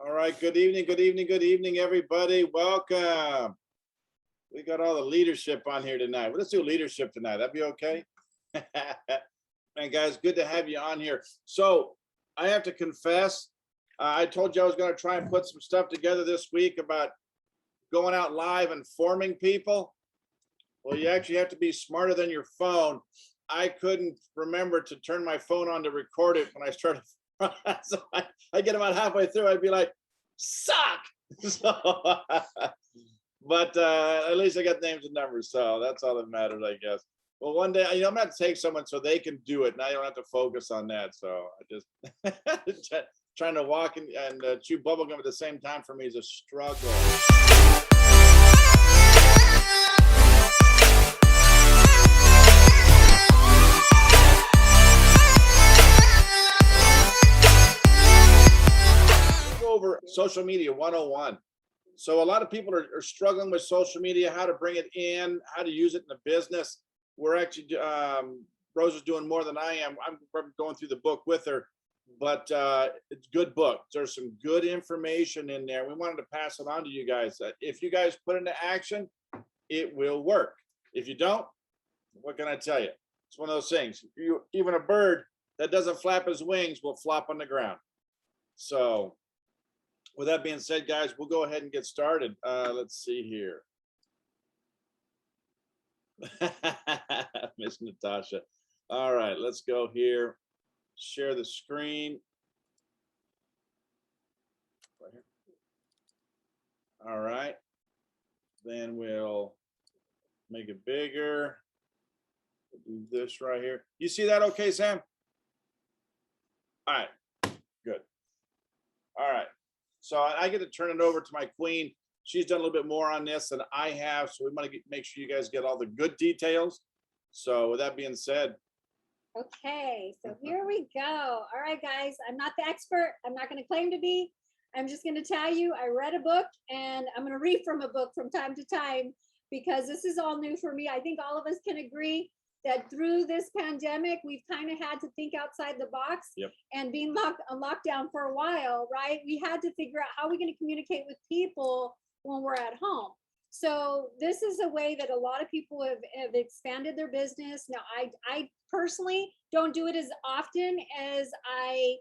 All right, good evening, good evening, good evening, everybody. Welcome. We got all the leadership on here tonight. Well, let's do leadership tonight. That'd be okay. And guys, good to have you on here. So I have to confess, I told you I was going to try and put some stuff together this week about going out live and forming people. Well, you actually have to be smarter than your phone. I couldn't remember to turn my phone on to record it when I started. So I get about halfway through, I'd be like, suck. So, but at least I got names and numbers, so that's all that matters, I guess. Well, one day, I'm gonna have to take someone so they can do it. Now you don't have to focus on that. So I just trying to walk and chew bubblegum at the same time for me is a struggle. Over social media 101. So a lot of people are struggling with social media, how to bring it in, how to use it in the business. We're actually, Rose is doing more than I am. I'm going through the book with her, but it's a good book. There's some good information in there. We wanted to pass it on to you guys. If you guys put it into action, it will work. If you don't, what can I tell you? It's one of those things. Even a bird that doesn't flap his wings will flop on the ground. So with that being said, guys, we'll go ahead and get started. Let's see here. Miss Natasha. All right, let's go here. Share the screen. Right here. All right. Then we'll make it bigger. We'll do this right here. You see that okay, Sam? All right, good. All right. So I get to turn it over to my queen. She's done a little bit more on this than I have. So we want to make sure you guys get all the good details. So with that being said. Okay, so here we go. All right, guys, I'm not the expert. I'm not going to claim to be. I'm just going to tell you, I read a book and I'm going to read from a book from time to time because this is all new for me. I think all of us can agree that through this pandemic, we've kind of had to think outside the box. Yep. And being on lockdown for a while, right? We had to figure out how we're going to communicate with people when we're at home. So this is a way that a lot of people have expanded their business. Now, I personally don't do it as often as I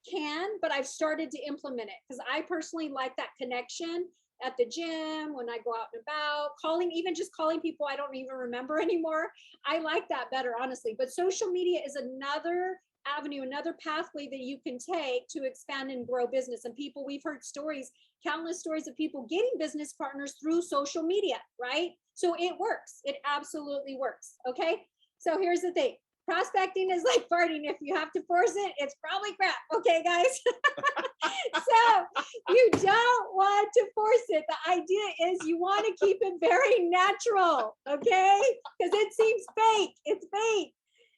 can, but I've started to implement it because I personally like that connection at the gym, when I go out and about, even just calling people I don't even remember anymore. I like that better, honestly. But social media is another avenue, another pathway that you can take to expand and grow business. And people, we've heard stories, countless stories of people getting business partners through social media, right? So it works. It absolutely works. Okay. So here's the thing. Prospecting is like farting. If you have to force it, it's probably crap. Okay, guys. So you don't want to force it. The idea is you want to keep it very natural. Okay. Because it seems fake. It's fake.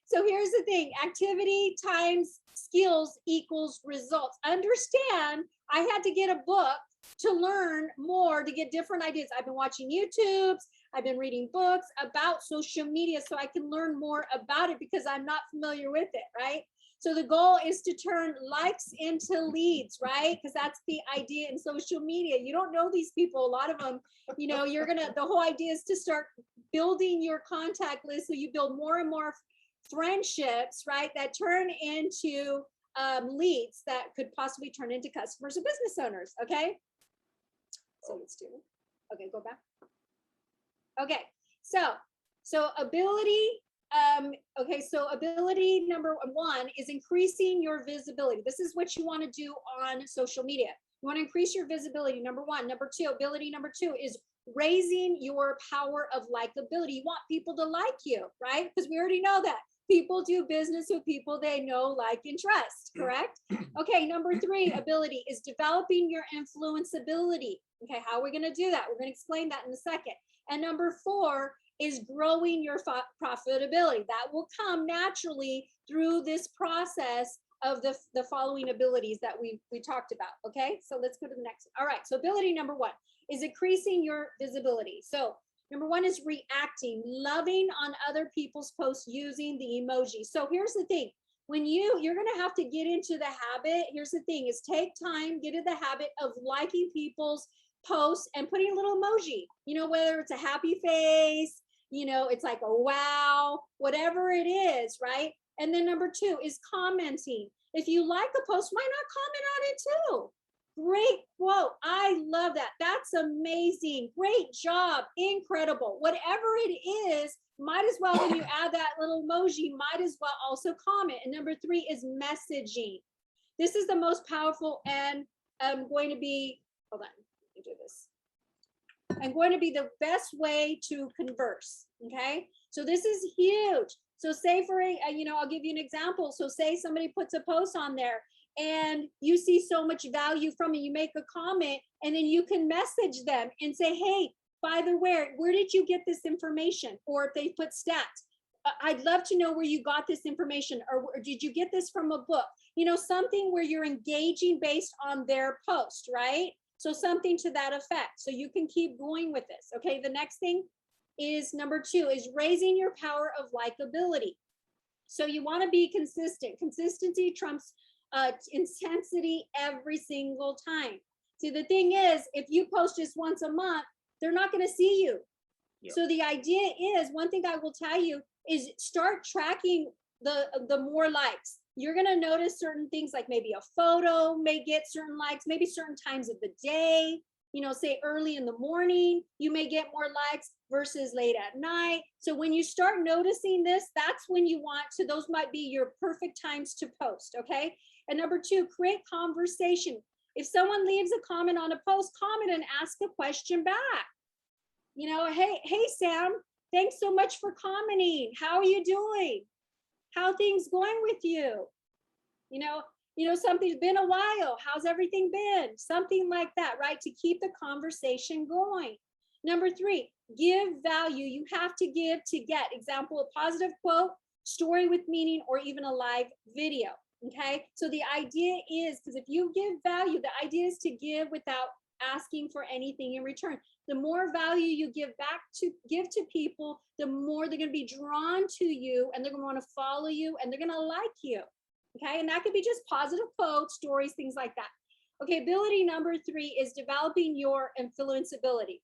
So here's the thing. Activity times skills equals results. Understand, I had to get a book to learn more, to get different ideas. I've been watching YouTubes. I've been reading books about social media so I can learn more about it because I'm not familiar with it, right? So the goal is to turn likes into leads, right? Because that's the idea in social media. You don't know these people, a lot of them, the whole idea is to start building your contact list so you build more and more friendships, right? That turn into leads that could possibly turn into customers or business owners, okay? So let's do it. Okay, go back. Okay, so ability, so ability number one is increasing your visibility. This is what you want to do on social media. You want to increase your visibility, number one. Number two, ability number two is raising your power of likability. You want people to like you, right? Because we already know that. People do business with people they know, like, and trust, correct? Okay, number three, ability is developing your influenceability. Okay, how are we going to do that? We're going to explain that in a second. And number four is growing your profitability. That will come naturally through this process of the following abilities that we talked about. Okay, so let's go to the next. All right, so ability number one is increasing your visibility. So number one is reacting, loving on other people's posts using the emoji. So here's the thing. you're going to have to get into the habit. Here's the thing is take time, get in the habit of liking people's posts and putting a little emoji, whether it's a happy face, it's like a wow, whatever it is, right? And then number 2 is commenting. If you like a post, why not comment on it too? Great quote. I love that. That's amazing. Great job. Incredible. Whatever it is, might as well, when you add that little emoji, might as well also comment. And number 3 is messaging. This is the most powerful, and I'm going to be, hold on, let me do this. I'm going to be the best way to converse. Okay. So this is huge. So say I'll give you an example. So say somebody puts a post on there and you see so much value from it, you make a comment, and then you can message them and say, hey, by the way, where did you get this information? Or if they put stats, I'd love to know where you got this information, or did you get this from a book? Something where you're engaging based on their post, right? So something to that effect. So you can keep going with this. Okay, the next thing is number 2 is raising your power of likability. So you want to be consistent. Consistency trumps intensity every single time. See, the thing is, if you post just once a month, they're not going to see you. Yep. So the idea is, one thing I will tell you is start tracking the more likes. You're going to notice certain things, like maybe a photo may get certain likes, maybe certain times of the day, say early in the morning, you may get more likes versus late at night. So when you start noticing this, that's when you want to, those might be your perfect times to post. Okay. And number 2, create conversation. If someone leaves a comment on a post, comment and ask a question back. Hey, Sam, thanks so much for commenting. How are you doing? How things going with you? Something's been a while. How's everything been? Something like that, right? To keep the conversation going. Number 3, give value. You have to give to get. Example, a positive quote, story with meaning, or even a live video. Okay. So the idea is, because if you give value, the idea is to give without asking for anything in return. The more value you give to people, the more they're going to be drawn to you, and they're going to want to follow you, and they're going to like you. Okay. And that could be just positive quotes, stories, things like that. Okay. Ability number 3 is developing your influence ability.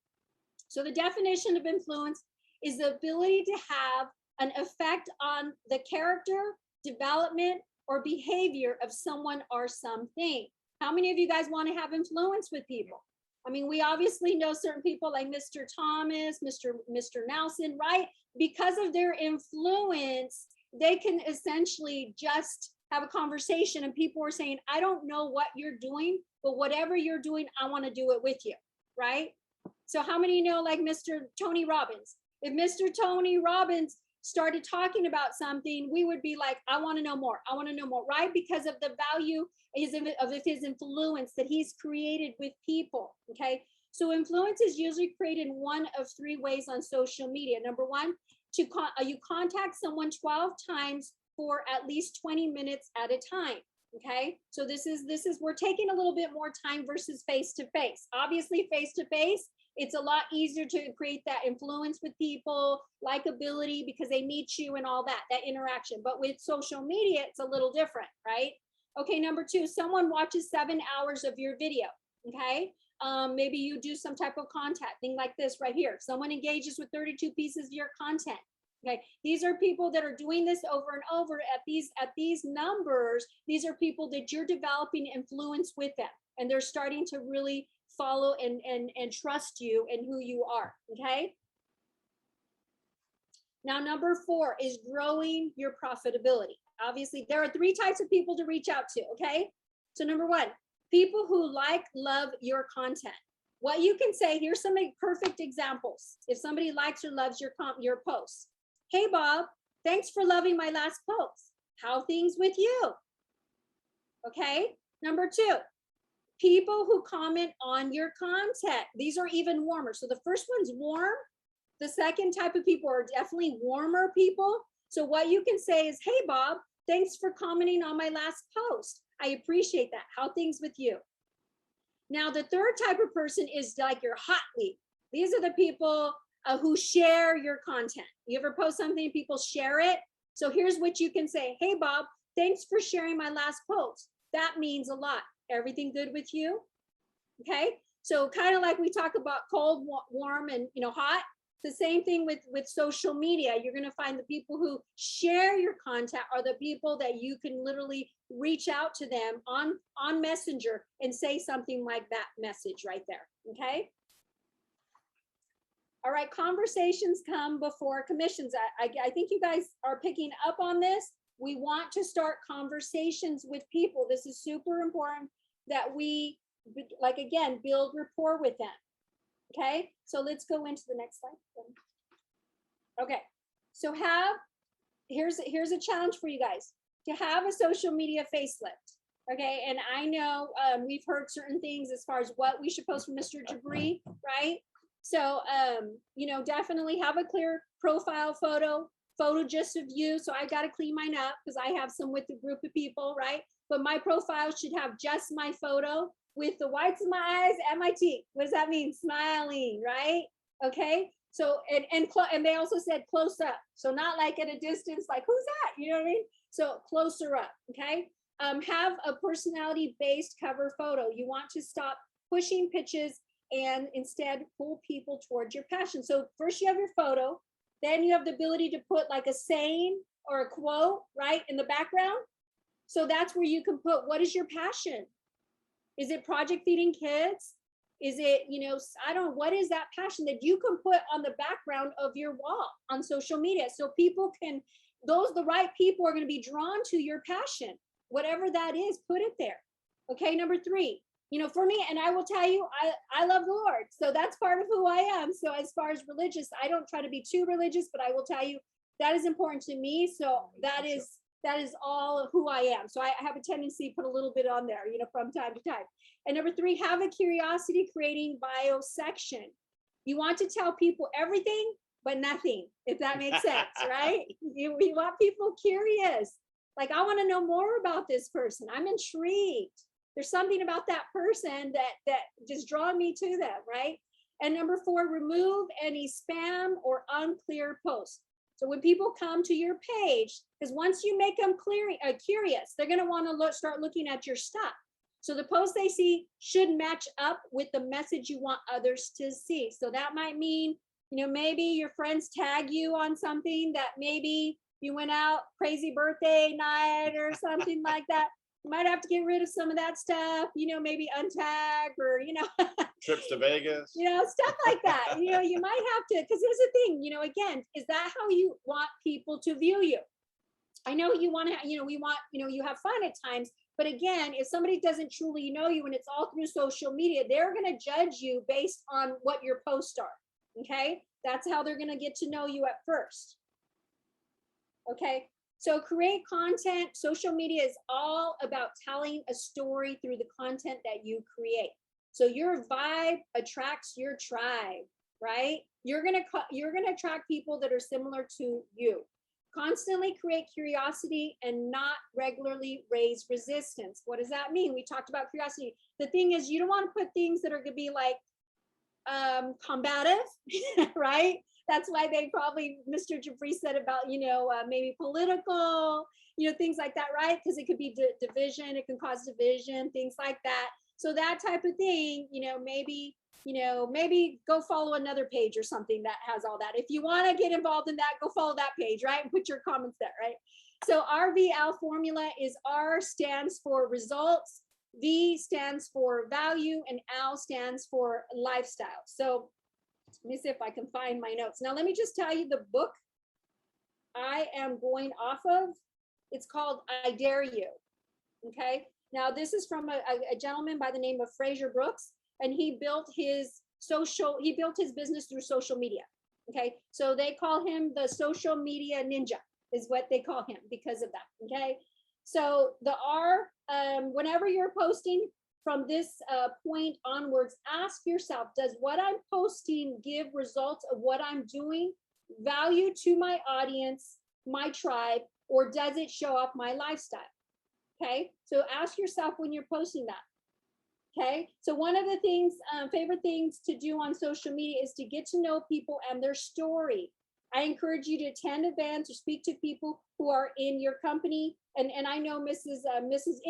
So the definition of influence is the ability to have an effect on the character, development, or behavior of someone or something. How many of you guys want to have influence with people? I mean, we obviously know certain people like Mr. Thomas, Mr. Nelson, right? Because of their influence, they can essentially just have a conversation, and people are saying, I don't know what you're doing, but whatever you're doing, I want to do it with you, right? So how many know like Mr. Tony Robbins? If Mr. Tony Robbins started talking about something, we would be like, I want to know more. I want to know more, right? Because of the value of his influence that he's created with people. Okay. So influence is usually created in one of 3 ways on social media. Number 1, you contact someone 12 times for at least 20 minutes at a time. Okay. So this is, we're taking a little bit more time versus face-to-face. Obviously face-to-face, it's a lot easier to create that influence with people, likability, because they meet you and all that interaction. But with social media, it's a little different, right? Okay, number 2, someone watches 7 hours of your video, okay? Maybe you do some type of content, thing like this right here. Someone engages with 32 pieces of your content, okay? These are people that are doing this over and over at these numbers. These are people that you're developing influence with them, and they're starting to really follow and trust you and who you are. Okay. Now, number 4 is growing your profitability. Obviously, there are 3 types of people to reach out to. Okay. So number 1, people who love your content. What you can say, here's some perfect examples. If somebody likes or loves your posts. Hey, Bob, thanks for loving my last post. How things with you? Okay. Number 2, people who comment on your content. These are even warmer. So the first one's warm. The second type of people are definitely warmer people. So what you can say is, hey, Bob, thanks for commenting on my last post. I appreciate that. How things with you? Now, the third type of person is like your hot lead. These are the people who share your content. You ever post something, people share it? So here's what you can say. Hey, Bob, thanks for sharing my last post. That means a lot. Everything good with you? Okay. So kind of like we talk about cold, warm, and hot. The same thing with social media. You're going to find the people who share your content are the people that you can literally reach out to them on Messenger and say something like that message right there. Okay. All right. Conversations come before commissions. I think you guys are picking up on this. We want to start conversations with people. This is super important that we, like, again, build rapport with them. Okay, so let's go into the next slide. Okay, so here's a challenge for you guys to have a social media facelift. Okay, and I know we've heard certain things as far as what we should post from Mr. Jabri, right? So definitely have a clear profile photo just of you. So I got to clean mine up because I have some with a group of people, right? But my profile should have just my photo with the whites of my eyes and my teeth. What does that mean? Smiling, right? Okay. So, and they also said close up. So not like at a distance, like who's that? You know what I mean? So closer up. Okay. Have a personality-based cover photo. You want to stop pushing pitches and instead pull people towards your passion. So first you have your photo, then you have the ability to put like a saying or a quote, right, in the background. So that's where you can put, what is your passion? Is it project feeding kids? Is it, I don't know, what is that passion that you can put on the background of your wall on social media? So people can, the right people are going to be drawn to your passion, whatever that is, put it there. Okay. Number 3, for me, and I will tell you, I love the Lord. So that's part of who I am. So as far as religious, I don't try to be too religious, but I will tell you that is important to me. So that is all of who I am. So I have a tendency to put a little bit on there, from time to time. And number 3, have a curiosity creating bio section. You want to tell people everything, but nothing, if that makes sense, right? You want people curious. Like, I want to know more about this person. I'm intrigued. There's something about that person that just drawn me to them, right? And number 4, remove any spam or unclear posts. So when people come to your page, because once you make them curious, they're going to want to start looking at your stuff. So the posts they see should match up with the message you want others to see. So that might mean, maybe your friends tag you on something that maybe you went out crazy birthday night or something like that. You might have to get rid of some of that stuff, maybe untag or, trips to Vegas, stuff like that. You might have to, because here's the thing, again, is that how you want people to view you? I know you want to, we want, you have fun at times, but again, if somebody doesn't truly know you and it's all through social media, they're going to judge you based on what your posts are. Okay. That's how they're going to get to know you at first. Okay. So create content. Social media is all about telling a story through the content that you create. So your vibe attracts your tribe, right? You're going to attract people that are similar to you. Constantly create curiosity and not regularly raise resistance. What does that mean? We talked about curiosity. The thing is, you don't want to put things that are going to be like combative, right? That's why they probably, Mr. Jabri said about, maybe political, things like that, right? Because it could be division, it can cause division, things like that. So that type of thing, maybe go follow another page or something that has all that. If you want to get involved in that, go follow that page, right? And put your comments there, right? So RVL formula is R stands for results, V stands for value, and L stands for lifestyle. So let me see if I can find my notes. Now, let me just tell you the book I am going off of. It's called I Dare You. Okay. Now, this is from a gentleman by the name of Fraser Brooks, and he built his business through social media. Okay. So they call him the social media ninja is what they call him because of that. Okay. So the R, whenever you're posting from this point onwards, ask yourself, does what I'm posting give results of what I'm doing, value to my audience, my tribe, or does it show up my lifestyle? Okay, so ask yourself when you're posting that. Okay, so one of the things, favorite things to do on social media is to get to know people and their story. I encourage you to attend events or speak to people who are in your company. And I know Mrs.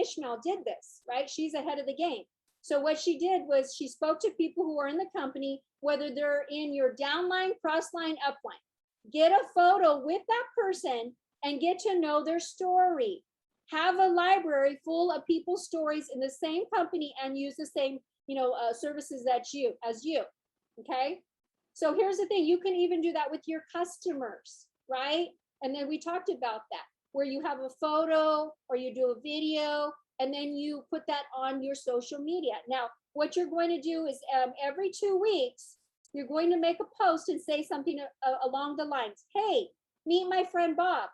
Ishmael did this, right? She's ahead of the game. So what she did was she spoke to people who are in the company, whether they're in your downline, crossline, upline. Get a photo with that person and get to know their story. Have a library full of people's stories in the same company and use the same, services as you. Okay. So here's the thing, you can even do that with your customers, right? And then we talked about that, where you have a photo or you do a video, and then you put that on your social media. Now, what you're going to do is every 2 weeks, you're going to make a post and say something along the lines, hey, meet my friend Bob.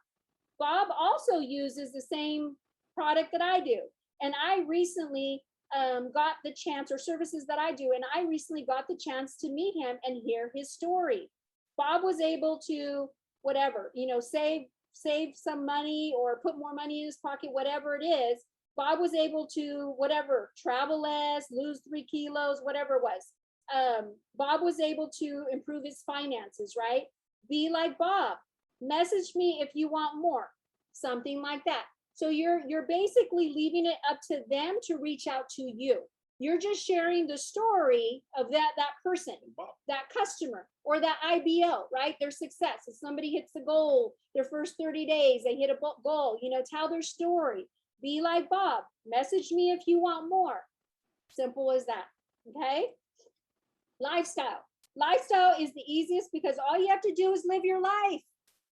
Bob also uses the same product that I do. And I recently got the chance, or services that I do, and I recently got the chance to meet him and hear his story. Bob was able to, whatever, save some money or put more money in his pocket, whatever it is. Bob was able to, whatever, travel less, lose 3 kilos, whatever it was. Bob was able to improve his finances, right? Be like Bob. Message me if you want more, something like that. So you're basically leaving it up to them to reach out to you. You're just sharing the story of that person, that customer, or that IBO, right? Their success. If somebody hits the goal, their first 30 days, they hit a goal, tell their story. Be like Bob. Message me if you want more. Simple as that, okay? Lifestyle. Lifestyle is the easiest because all you have to do is live your life,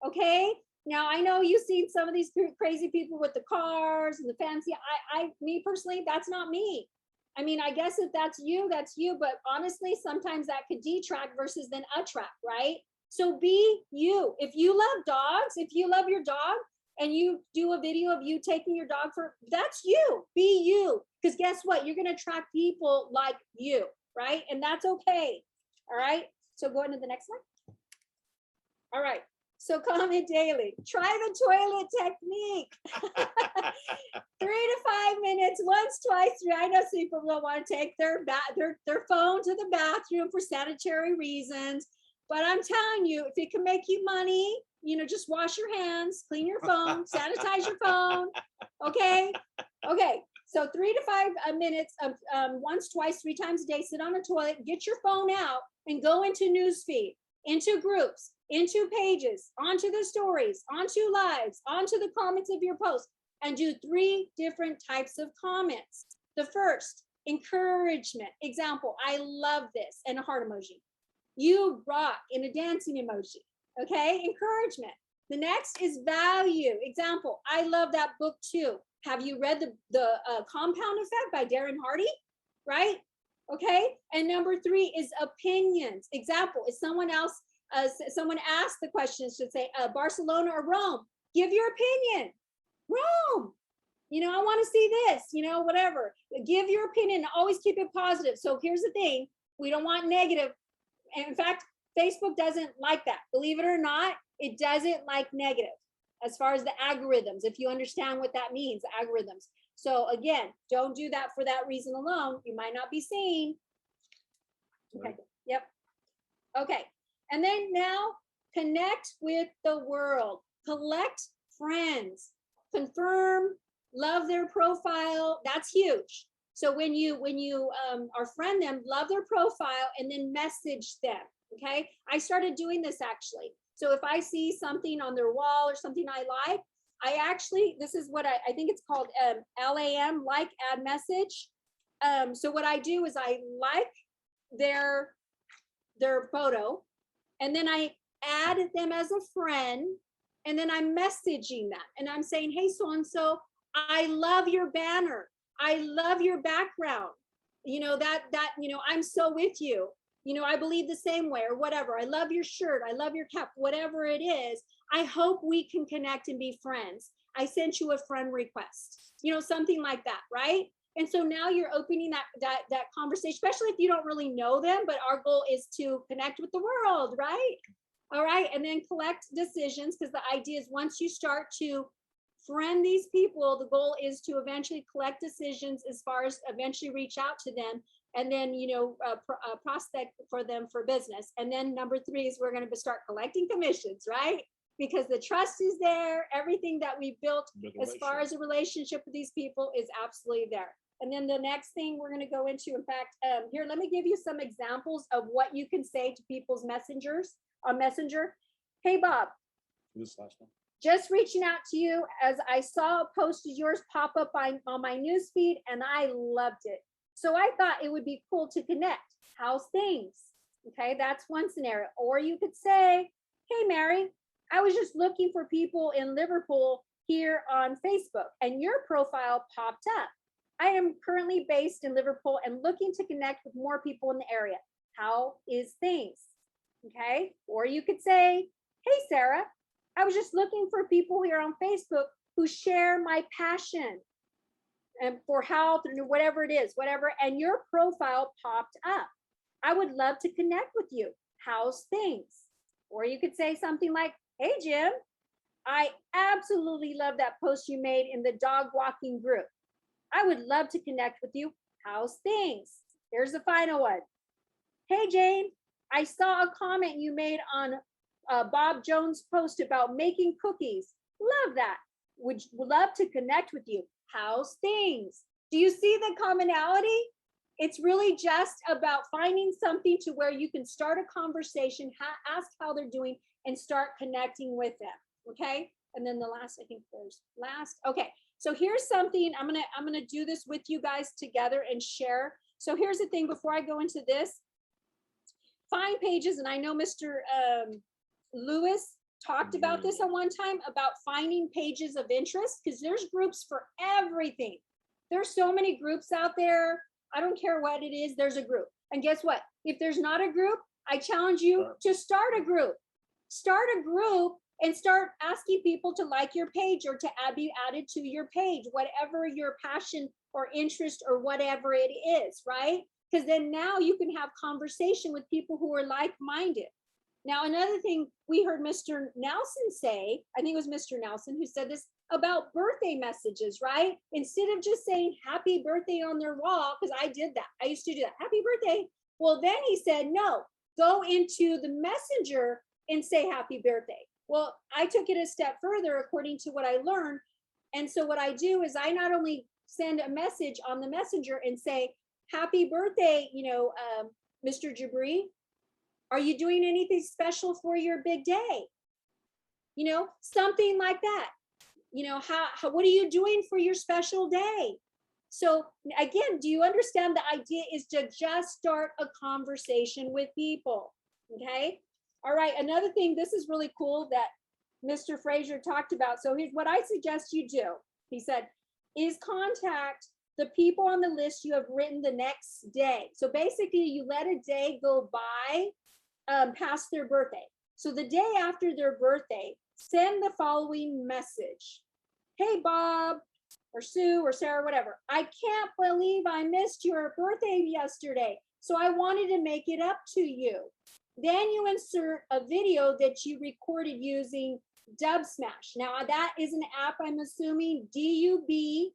okay? Now, I know you've seen some of these crazy people with the cars and the fancy. Me personally, that's not me. I mean, I guess if that's you, but honestly, sometimes that could detract versus then attract, right? So be you. If you love dogs, if you love your dog and you do a video of you taking your dog that's you. Be you. Because guess what? You're going to attract people like you, right? And that's okay. All right. So go into the next one. All right. So comment daily. Try the toilet technique. 3 to 5 minutes, once, twice, 3. I know some people don't want to take their phone to the bathroom for sanitary reasons. But I'm telling you, if it can make you money, just wash your hands, clean your phone, sanitize your phone. Okay. Okay. So 3 to 5 minutes, once, twice, 3 times a day, sit on a toilet, get your phone out and go into newsfeed, into groups, into pages, onto the stories, onto lives, onto the comments of your post, and do 3 different types of comments. The first, encouragement. Example, I love this, and a heart emoji. You rock, in a dancing emoji. Okay, encouragement. The next is value. Example, I love that book too. Have you read the Compound Effect by Darren Hardy? Right? Okay. And number 3 is opinions. Example, if someone asked the question, should say Barcelona or Rome. Give your opinion. Rome. I want to see this, whatever. Give your opinion. Always keep it positive. So here's the thing. We don't want negative. And in fact, Facebook doesn't like that. Believe it or not, it doesn't like negative as far as the algorithms. If you understand what that means, algorithms. So again, don't do that for that reason alone. You might not be seen. Okay. Yep. Okay. And then now connect with the world. Collect friends. Confirm, love their profile. That's huge. So when you are friend them, love their profile, and then message them. Okay. I started doing this actually. So if I see something on their wall or something I like, this is what I think it's called LAM, like, add message. So what I do is I like their photo, and then I add them as a friend, and then I'm messaging them, and I'm saying, hey, so-and-so, I love your banner. I love your background. I'm so with you. I believe the same way, or whatever. I love your shirt. I love your cap, whatever it is. I hope we can connect and be friends. I sent you a friend request, something like that, right? And so now you're opening that conversation, especially if you don't really know them, but our goal is to connect with the world, right? All right. And then collect decisions, because the idea is once you start to friend these people, the goal is to eventually collect decisions as far as eventually reach out to them and then, prospect for them for business. And then number 3 is we're going to start collecting commissions, right? Because the trust is there. Everything that we built as far as a relationship with these people is absolutely there. And then the next thing we're going to go into, in fact, here, let me give you some examples of what you can say to people's messengers on Messenger. Hey, Bob, This last one. just reaching out to you as I saw a post of yours pop up on my news feed, and I loved it. So I thought it would be cool to connect. How's things? Okay, that's one scenario. Or you could say, hey, Mary, I was just looking for people in Liverpool here on Facebook, and your profile popped up. I am currently based in Liverpool and looking to connect with more people in the area. How is things? Okay, or you could say, hey, Sarah, I was just looking for people here on Facebook who share my passion and for health and whatever it is, whatever, and your profile popped up. I would love to connect with you. How's things? Or you could say something like, hey, Jim, I absolutely love that post you made in the dog walking group. I would love to connect with you. How's things? Here's the final one. Hey, Jane, I saw a comment you made on Bob Jones' post about making cookies. Love that. Would love to connect with you. How's things? Do you see the commonality? It's really just about finding something to where you can start a conversation, ask how they're doing, and start connecting with them. Okay. And then the last, I think there's last. Okay. So here's something I'm gonna do this with you guys together and share. So here's the thing before I go into this. Find pages, and I know Mr. Lewis talked about this at one time about finding pages of interest, because there's groups for everything. There's so many groups out there. I don't care what it is, there's a group. And guess what? If there's not a group, I challenge you to start a group. Start a group and start asking people to like your page or to be added to your page, whatever your passion or interest or whatever it is, right? Because then now you can have conversation with people who are like-minded. Now, another thing we heard Mr. Nelson say, I think it was Mr. Nelson who said this about birthday messages, right? Instead of just saying happy birthday on their wall, because I did that. I used to do that. Happy birthday. Well, then he said, no, go into the messenger and say happy birthday. Well, I took it a step further according to what I learned. And so what I do is I not only send a message on the messenger and say, happy birthday, Mr. Jabri, are you doing anything special for your big day? Something like that. What are you doing for your special day? So again, do you understand the idea is to just start a conversation with people? Okay. All right. Another thing, this is really cool that Mr. Fraser talked about. So here's what I suggest you do. He said, is contact the people on the list you have written the next day. So basically you let a day go by past their birthday. So the day after their birthday, send the following message. Hey, Bob or Sue or Sarah, whatever. I can't believe I missed your birthday yesterday. So I wanted to make it up to you. Then you insert a video that you recorded using Dub Smash. Now that is an app, I'm assuming, DUBSMASH,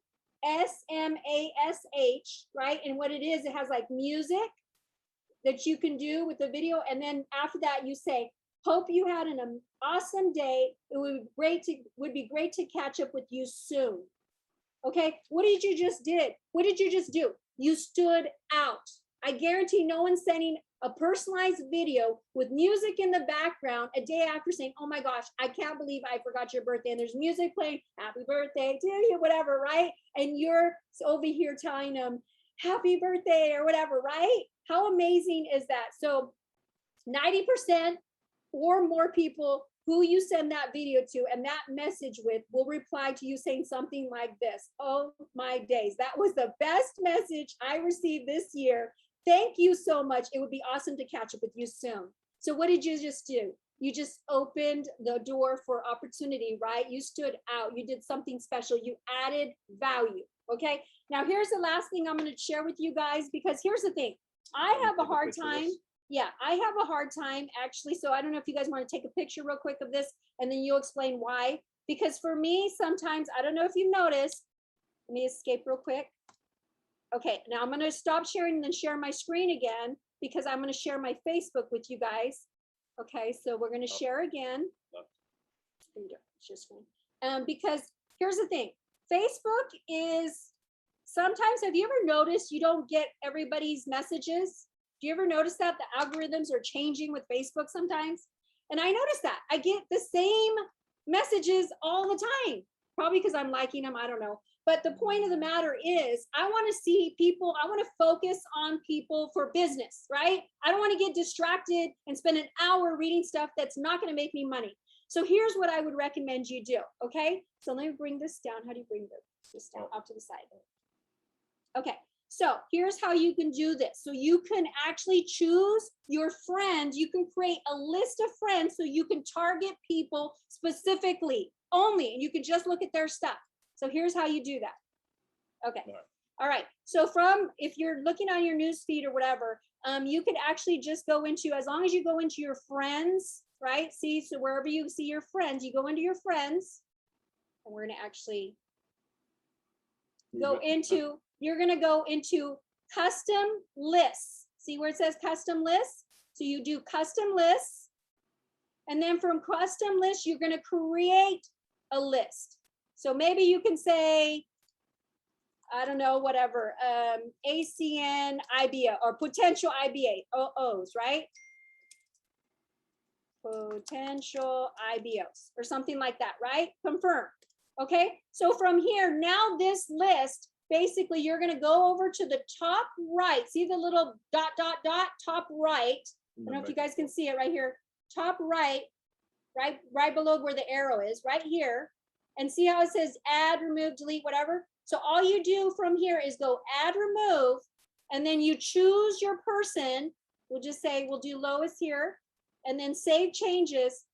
right? And what it is, it has like music that you can do with the video. And then after that, you say, hope you had an awesome day. It would be great to catch up with you soon. Okay, what did you just did? What did you just do? You stood out. I guarantee no one's sending a personalized video with music in the background a day after saying, oh my gosh, I can't believe I forgot your birthday. And there's music playing, happy birthday to you, whatever, right? And you're over here telling them happy birthday or whatever, right? How amazing is that? So 90% or more people who you send that video to and that message with will reply to you saying something like this. Oh my days, that was the best message I received this year. Thank you so much. It would be awesome to catch up with you soon. So what did you just do? You just opened the door for opportunity, right? You stood out. You did something special. You added value. Okay. Now here's the last thing I'm going to share with you guys, because here's the thing. I have a hard time. Yeah, I have a hard time actually. So I don't know if you guys want to take a picture real quick of this and then you'll explain why. Because for me, sometimes, I don't know if you've noticed, let me escape real quick. Okay, now I'm going to stop sharing and then share my screen again because I'm going to share my Facebook with you guys. Okay, so we're going to share again. Because here's the thing, Facebook is sometimes, have you ever noticed you don't get everybody's messages? Do you ever notice that the algorithms are changing with Facebook sometimes? And I notice that I get the same messages all the time, probably because I'm liking them, I don't know. But the point of the matter is, I want to see people, I want to focus on people for business, right? I don't want to get distracted and spend an hour reading stuff that's not going to make me money. So here's what I would recommend you do, okay? So let me bring this down. How do you bring this down? Off to the side. Okay, so here's how you can do this. So you can actually choose your friends. You can create a list of friends so you can target people specifically only, and you can just look at their stuff. So here's how you do that. Okay. All right. So if you're looking on your news feed or whatever, you can actually just go into, as long as you go into your friends, right? See, so wherever you see your friends, you go into your friends, and we're going to actually you're going to go into custom lists. See where it says custom lists? So you do custom lists. And then from custom lists, you're going to create a list. So maybe you can say, I don't know, whatever, ACN IBO or potential IBOs, right? Potential IBOs or something like that, right? Confirm. Okay, so from here, now this list, basically you're going to go over to the top right. See the little dot, top right. I don't know if you guys can see it right here. Top right, right below where the arrow is, right here. And see how it says add, remove, delete, whatever. So all you do from here is go add, remove, and then you choose your person. We'll just say, we'll do Lois here, and then save changes.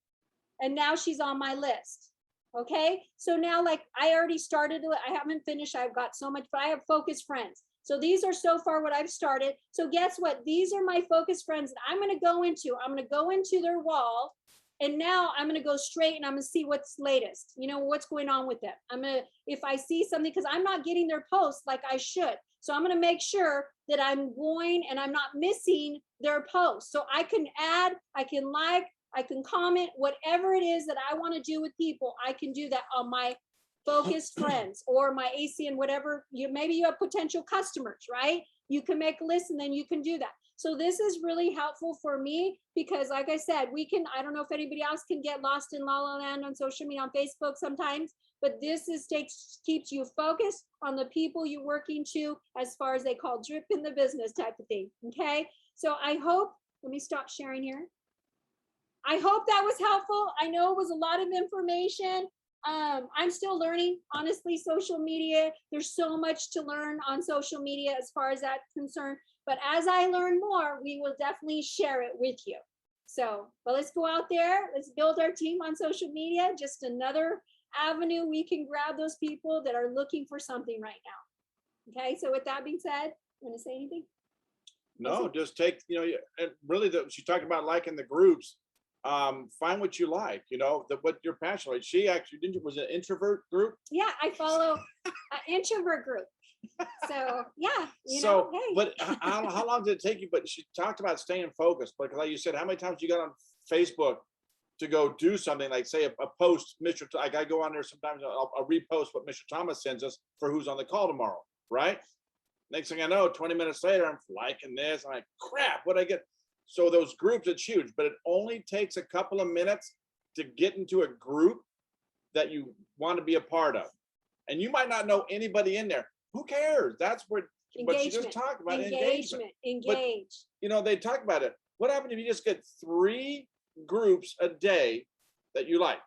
And now she's on my list. Okay, so now like I already started, I haven't finished, I've got so much, but I have focus friends. So these are so far what I've started. So guess what? These are my focus friends that I'm going to go into their wall. And now I'm going to go straight and I'm going to see what's latest, you know, what's going on with them. If I see something, because I'm not getting their posts like I should. So I'm going to make sure that I'm going and I'm not missing their posts. So I can add, I can like, I can comment, whatever it is that I want to do with people, I can do that on my focused friends or my ACN, whatever. Maybe you have potential customers, right? You can make a list and then you can do that. So this is really helpful for me because like I said, I don't know if anybody else can get lost in la la land on social media, on Facebook sometimes, but this keeps you focused on the people you're working to, as far as they call drip in the business type of thing. Okay. So I hope, let me stop sharing here. I hope that was helpful. I know it was a lot of information. I'm still learning, honestly, social media. There's so much to learn on social media as far as that's concerned. But as I learn more, we will definitely share it with you. So, but let's go out there. Let's build our team on social media. Just another avenue we can grab those people that are looking for something right now. Okay, so with that being said, you want to say anything? No, just take, and really she talked about liking the groups. Find what you like, what you're passionate about. She actually was an introvert group. Yeah, I follow an introvert group. So yeah, hey. But how long did it take you? But she talked about staying focused, because like you said, how many times you got on Facebook to go do something, like say a post, like I go on there sometimes, I'll repost what Mr. Thomas sends us for who's on the call tomorrow, right? Next thing I know, 20 minutes later, I'm liking this. I'm like, crap, what'd I get? So those groups, it's huge, but it only takes a couple of minutes to get into a group that you want to be a part of. And you might not know anybody in there. Who cares? That's what she just talked about. Engagement. But, they talk about it. What happens if you just get 3 groups a day that you like?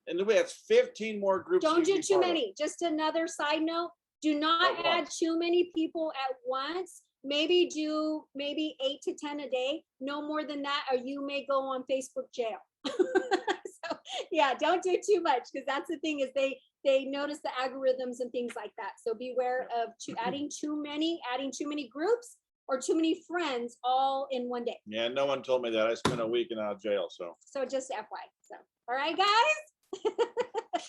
And the way that's 15 more groups. Don't do too many. Just another side note. Do not add too many people at once. Maybe do 8 to 10 a day, no more than that, or you may go on Facebook jail. So yeah, don't do too much, because that's the thing, is they notice the algorithms and things like that. So beware of adding too many groups or too many friends all in one day. Yeah, no one told me that. I spent a week in jail. So just FYI. So all right, guys.